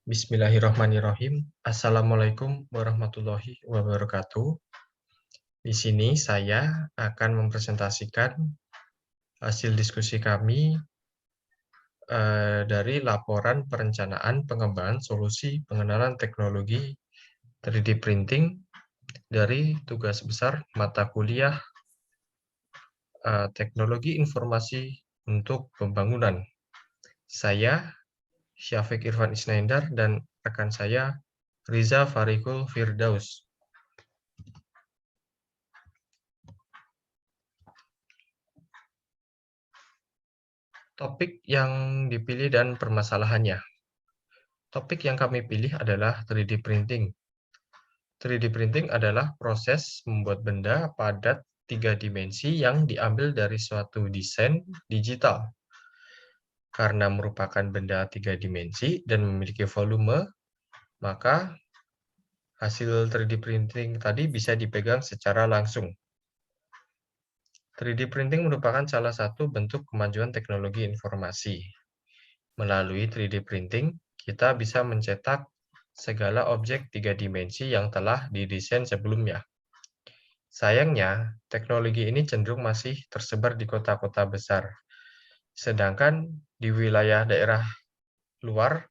Bismillahirrahmanirrahim. Assalamualaikum warahmatullahi wabarakatuh. Di sini saya akan mempresentasikan hasil diskusi kami dari laporan perencanaan pengembangan solusi pengenalan teknologi 3D printing dari tugas besar mata kuliah teknologi informasi untuk pembangunan. Saya, Syafiq Irfan Isnaindar, dan rekan saya, Riza Farikul Firdaus. Topik yang dipilih dan permasalahannya. Topik yang kami pilih adalah 3D printing. 3D printing adalah proses membuat benda padat 3 dimensi yang diambil dari suatu desain digital. Karena merupakan benda 3 dimensi dan memiliki volume, maka hasil 3D printing tadi bisa dipegang secara langsung. 3D printing merupakan salah satu bentuk kemajuan teknologi informasi. Melalui 3D printing, kita bisa mencetak segala objek 3 dimensi yang telah didesain sebelumnya. Sayangnya, teknologi ini cenderung masih tersebar di kota-kota besar, sedangkan di wilayah daerah luar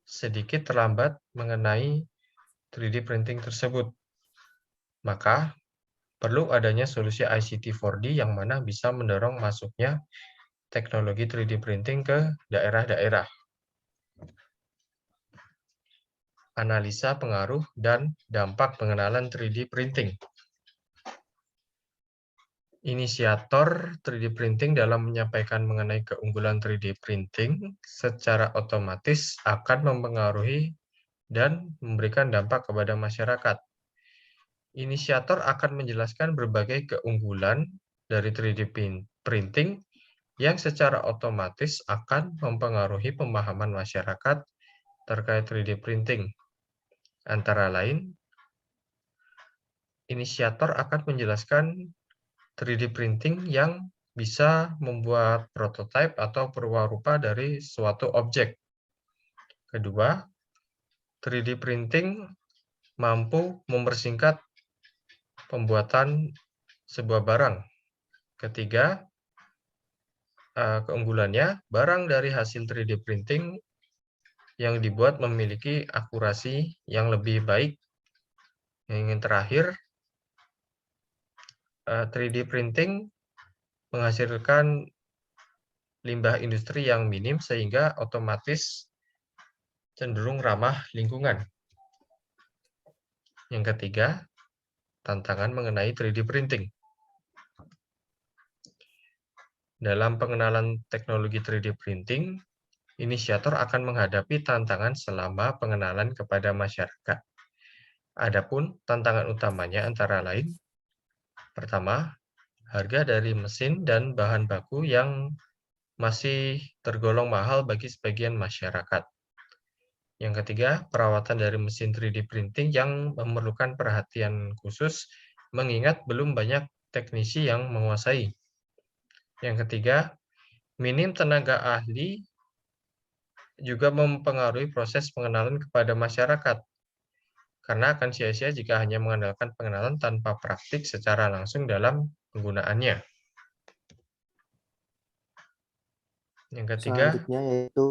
sedikit terlambat mengenai 3D printing tersebut. Maka, perlu adanya solusi ICT 4D yang mana bisa mendorong masuknya teknologi 3D printing ke daerah-daerah. Analisa pengaruh dan dampak pengenalan 3D printing. Inisiator 3D printing dalam menyampaikan mengenai keunggulan 3D printing secara otomatis akan mempengaruhi dan memberikan dampak kepada masyarakat. Inisiator akan menjelaskan berbagai keunggulan dari 3D printing yang secara otomatis akan mempengaruhi pemahaman masyarakat terkait 3D printing. Antara lain, inisiator akan menjelaskan 3D printing yang bisa membuat prototipe atau perwarupa dari suatu objek. Kedua, 3D printing mampu mempersingkat pembuatan sebuah barang. Ketiga, keunggulannya, barang dari hasil 3D printing yang dibuat memiliki akurasi yang lebih baik. Yang terakhir, 3D printing menghasilkan limbah industri yang minim sehingga otomatis cenderung ramah lingkungan. Yang ketiga, tantangan mengenai 3D printing. Dalam pengenalan teknologi 3D printing, inisiator akan menghadapi tantangan selama pengenalan kepada masyarakat. Adapun tantangan utamanya antara lain, pertama, harga dari mesin dan bahan baku yang masih tergolong mahal bagi sebagian masyarakat. Yang ketiga, perawatan dari mesin 3D printing yang memerlukan perhatian khusus mengingat belum banyak teknisi yang menguasai. Yang ketiga, minim tenaga ahli juga mempengaruhi proses pengenalan kepada masyarakat, karena akan sia-sia jika hanya mengandalkan pengenalan tanpa praktik secara langsung dalam penggunaannya. Yang ketiga, selanjutnya yaitu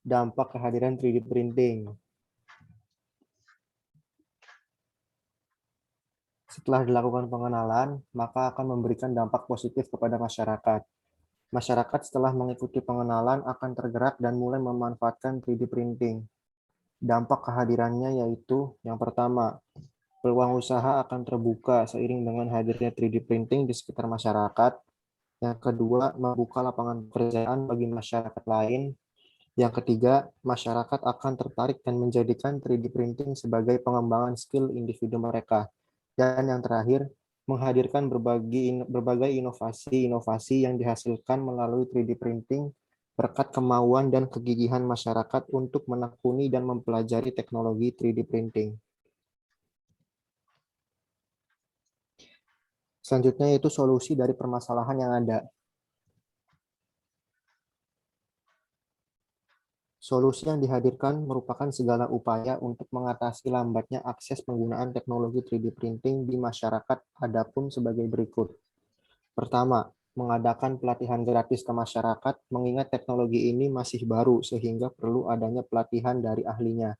dampak kehadiran 3D printing. Setelah dilakukan pengenalan, maka akan memberikan dampak positif kepada masyarakat. Masyarakat setelah mengikuti pengenalan akan tergerak dan mulai memanfaatkan 3D printing. Dampak kehadirannya yaitu yang pertama, peluang usaha akan terbuka seiring dengan hadirnya 3D printing di sekitar masyarakat. Yang kedua, membuka lapangan pekerjaan bagi masyarakat lain. Yang ketiga, masyarakat akan tertarik dan menjadikan 3D printing sebagai pengembangan skill individu mereka. Dan yang terakhir, menghadirkan berbagai inovasi-inovasi yang dihasilkan melalui 3D printing berkat kemauan dan kegigihan masyarakat untuk menekuni dan mempelajari teknologi 3D printing. Selanjutnya yaitu solusi dari permasalahan yang ada. Solusi yang dihadirkan merupakan segala upaya untuk mengatasi lambatnya akses penggunaan teknologi 3D printing di masyarakat, adapun sebagai berikut. Pertama, mengadakan pelatihan gratis ke masyarakat, mengingat teknologi ini masih baru sehingga perlu adanya pelatihan dari ahlinya.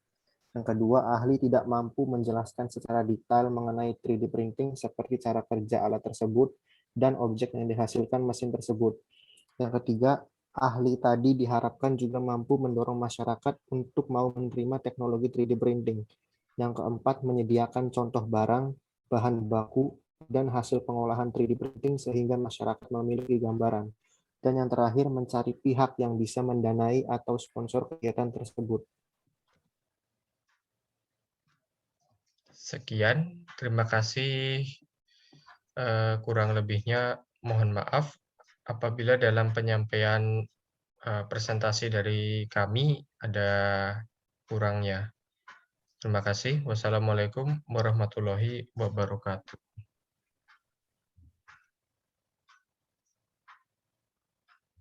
Yang kedua, ahli tidak mampu menjelaskan secara detail mengenai 3D printing seperti cara kerja alat tersebut dan objek yang dihasilkan mesin tersebut. Yang ketiga, ahli tadi diharapkan juga mampu mendorong masyarakat untuk mau menerima teknologi 3D printing. Yang keempat, menyediakan contoh barang, bahan baku, dan hasil pengolahan 3D printing sehingga masyarakat memiliki gambaran. Dan yang terakhir, mencari pihak yang bisa mendanai atau sponsor kegiatan tersebut. Sekian, terima kasih. Kurang lebihnya mohon maaf apabila dalam penyampaian presentasi dari kami ada kurangnya. Terima kasih. Wassalamualaikum warahmatullahi wabarakatuh.